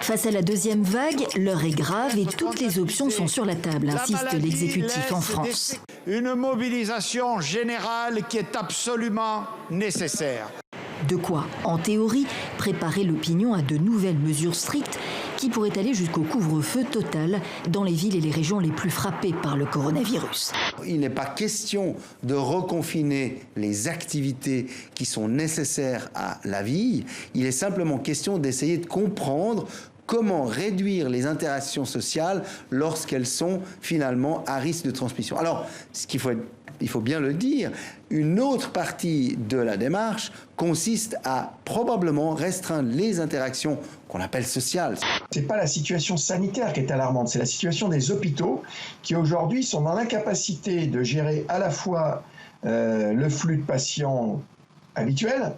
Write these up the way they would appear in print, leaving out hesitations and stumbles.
Face à la deuxième vague, l'heure est grave et toutes les options sont sur la table, insiste l'exécutif en France. Une mobilisation générale qui est absolument nécessaire. De quoi, en théorie, préparer l'opinion à de nouvelles mesures strictes qui pourraient aller jusqu'au couvre-feu total dans les villes et les régions les plus frappées par le coronavirus. Il n'est pas question de reconfiner les activités qui sont nécessaires à la vie. Il est simplement question d'essayer de comprendre comment réduire les interactions sociales lorsqu'elles sont finalement à risque de transmission. Alors, il faut bien le dire, une autre partie de la démarche consiste à probablement restreindre les interactions qu'on appelle sociales. Ce n'est pas la situation sanitaire qui est alarmante, c'est la situation des hôpitaux qui aujourd'hui sont dans l'incapacité de gérer à la fois le flux de patients habituels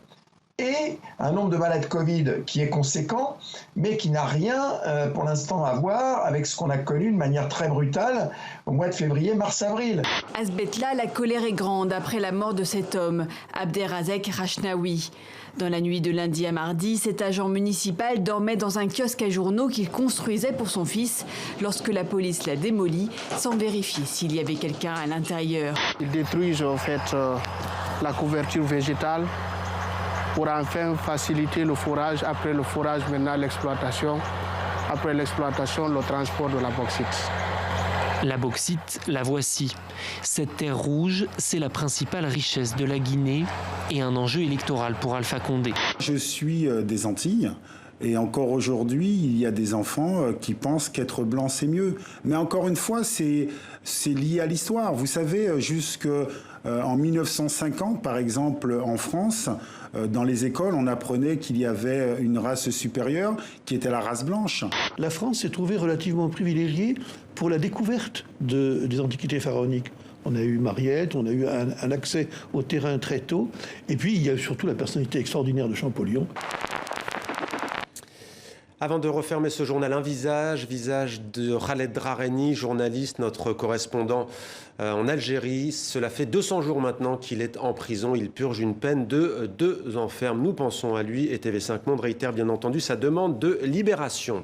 et un nombre de malades Covid qui est conséquent, mais qui n'a rien pour l'instant à voir avec ce qu'on a connu de manière très brutale au mois de février, mars, avril. À ce bête-là, la colère est grande après la mort de cet homme, Abderrazek Rachnaoui. Dans la nuit de lundi à mardi, cet agent municipal dormait dans un kiosque à journaux qu'il construisait pour son fils lorsque la police l'a démoli sans vérifier s'il y avait quelqu'un à l'intérieur. Ils détruisent en fait la couverture végétale pour enfin faciliter le forage. Après le forage, maintenant l'exploitation. Après l'exploitation, le transport de la bauxite. La bauxite, la voici. Cette terre rouge, c'est la principale richesse de la Guinée et un enjeu électoral pour Alpha Condé. Je suis des Antilles. Et encore aujourd'hui, il y a des enfants qui pensent qu'être blanc, c'est mieux. Mais encore une fois, c'est lié à l'histoire. Vous savez, jusqu'en 1950, par exemple, en France, dans les écoles, on apprenait qu'il y avait une race supérieure qui était la race blanche. La France s'est trouvée relativement privilégiée pour la découverte des antiquités pharaoniques. On a eu Mariette, on a eu un accès au terrain très tôt. Et puis, il y a surtout la personnalité extraordinaire de Champollion. Avant de refermer ce journal, un visage de Khaled Drareni, journaliste, notre correspondant en Algérie. Cela fait 200 jours maintenant qu'il est en prison. Il purge une peine de 2 ans ferme. Nous pensons à lui et TV5 Monde réitère bien entendu sa demande de libération.